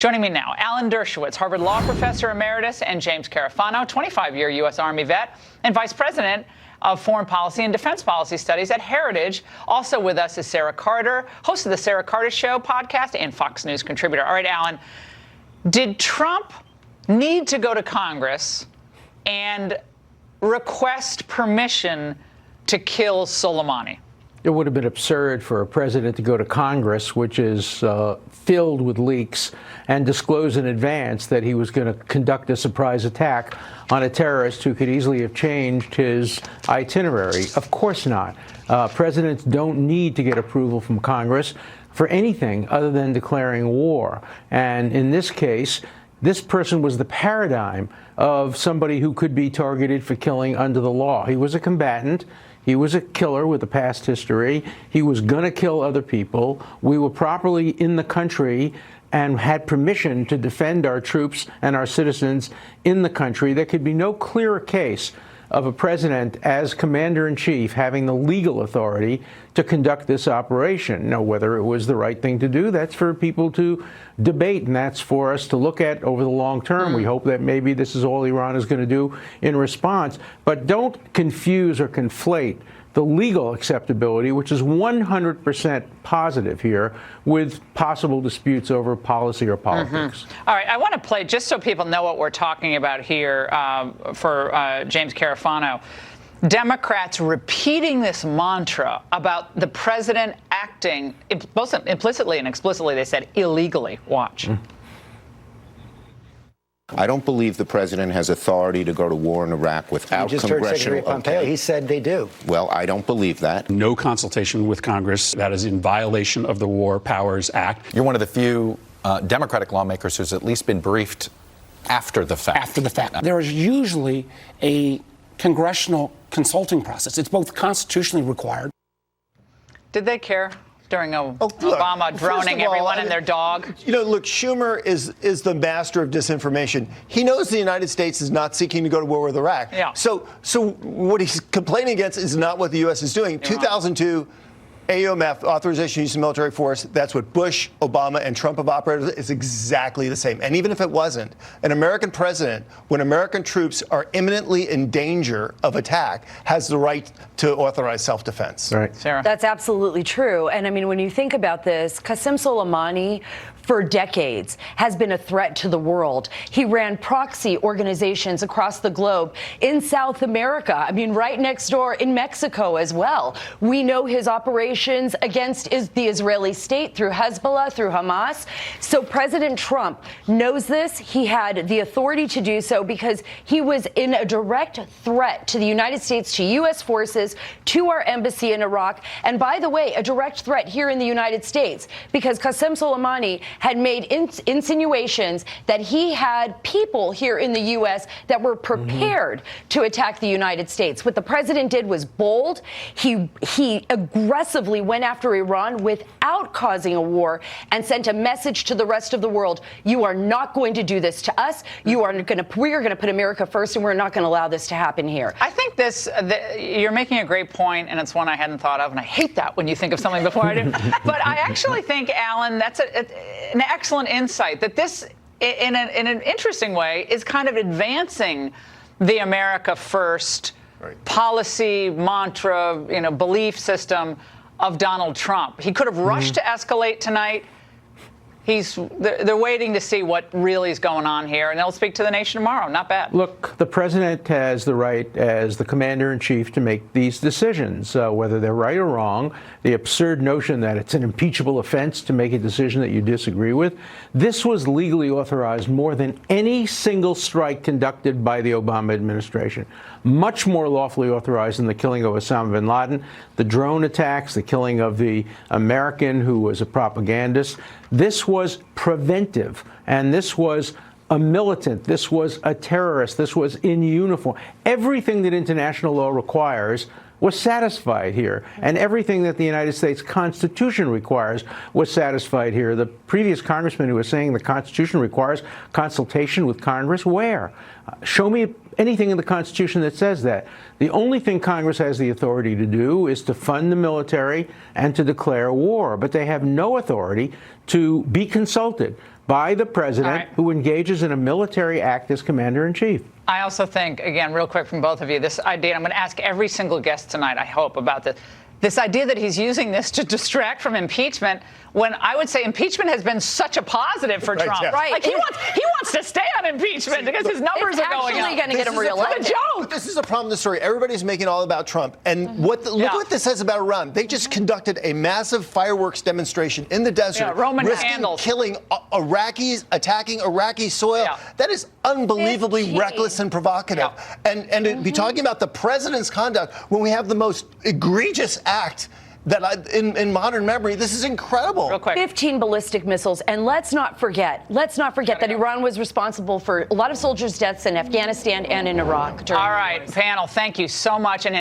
Joining me now, Alan Dershowitz, Harvard Law Professor Emeritus, and James Carafano, 25-year U.S. Army vet and Vice President of Foreign Policy and Defense Policy Studies at Heritage. Also with us is Sarah Carter, host of the Sarah Carter Show podcast and Fox News contributor. All right, Alan, did Trump need to go to Congress and request permission to kill Soleimani? It would have been absurd for a president to go to Congress, which is filled with leaks, and disclose in advance that he was going to conduct a surprise attack on a terrorist who could easily have changed his itinerary. Of course not. Presidents don't need to get approval from Congress for anything other than declaring war. And in this case, this person was the paradigm of somebody who could be targeted for killing under the law. He was a combatant. He was a killer with a past history. He was going to kill other people. We were properly in the country and had permission to defend our troops and our citizens in the country. There could be no clearer case of a president as commander-in-chief having the legal authority to conduct this operation. Now, whether it was the right thing to do, that's for people to debate, and that's for us to look at over the long term. We hope that maybe this is all Iran is going to do in response. But don't confuse or conflate the legal acceptability, which is 100% positive here, with possible disputes over policy or politics. All right, I want to play, just so people know what we're talking about here, for James Carafano. Democrats repeating this mantra about the president acting, both implicitly and explicitly, they said, illegally. Watch. I don't believe the president has authority to go to war in Iraq without congressional. You just heard Secretary Pompeo. He said they do. Well, I don't believe that. No consultation with Congress. That is in violation of the War Powers Act. You're one of the few Democratic lawmakers who's at least been briefed after the fact. After the fact. There is usually a congressional consulting process. It's both constitutionally required. Did they care during Obama droning everyone and their dog? You know, look, Schumer is the master of disinformation. He knows the United States is not seeking to go to war with Iraq. Yeah. So what he's complaining against is not what the U.S. is doing. 2002, AUMF, authorization to use the military force, that's what Bush, Obama, and Trump have operated. It's exactly the same. And even if it wasn't, an American president, when American troops are imminently in danger of attack, has the right to authorize self-defense. Right. Sarah? That's absolutely true. And I mean, when you think about this, Qasem Soleimani, for decades, has been a threat to the world. He ran proxy organizations across the globe in South America. I mean, right next door in Mexico as well. We know his operations against the Israeli state through Hezbollah, through Hamas. So President Trump knows this. He had the authority to do so because he was in a direct threat to the United States, to U.S. forces, to our embassy in Iraq. And by the way, a direct threat here in the United States, because Qasem Soleimani had made insinuations that he had people here in the U.S. that were prepared to attack the United States. What the president did was bold. He aggressively went after Iran without causing a war and sent a message to the rest of the world. You are not going to do this to us. We are going to put America first, and we're not going to allow this to happen here. I think you're making a great point, and it's one I hadn't thought of, and I hate that when you think of something before I do. But I actually think, Alan, that's an excellent insight, that this, in an interesting way, is kind of advancing the America First policy, mantra, belief system of Donald Trump. He could have rushed to escalate tonight. They're waiting to see what really is going on here, and they'll speak to the nation tomorrow. Not bad. Look, the president has the right as the commander-in-chief to make these decisions, whether they're right or wrong. The absurd notion that it's an impeachable offense to make a decision that you disagree with. This was legally authorized more than any single strike conducted by the Obama administration. Much more lawfully authorized than the killing of Osama bin Laden, the drone attacks, the killing of the American who was a propagandist. This was preventive, and this was a militant. This was a terrorist. This was in uniform. Everything that international law requires was satisfied here, and everything that the United States Constitution requires was satisfied here. The previous congressman who was saying the Constitution requires consultation with Congress, where? Show me anything in the Constitution that says that. The only thing Congress has the authority to do is to fund the military and to declare war, but they have no authority to be consulted by the president, All right. who engages in a military act as commander-in-chief. I also think, again, real quick from both of you, this idea, I'm going to ask every single guest tonight, I hope, about this idea that he's using this to distract from impeachment, when I would say impeachment has been such a positive for Trump. yeah. Right. Like he wants to stay on impeachment because his numbers are going up. Actually going to get him It's reelected. a joke. This is a problem in the story. Everybody's making all about Trump. And look what this says about Iran. They just conducted a massive fireworks demonstration in the desert, Yeah, Roman risking candles. killing Iraqis, attacking Iraqi soil. Yeah. That is unbelievably 15. reckless and provocative. Yeah. And to be talking about the president's conduct when we have the most egregious act that in modern memory, this is incredible. Real quick. 15 ballistic missiles. And let's not forget that Iran was responsible for a lot of soldiers' deaths in Afghanistan and in Iraq. All right, panel, thank you so much. And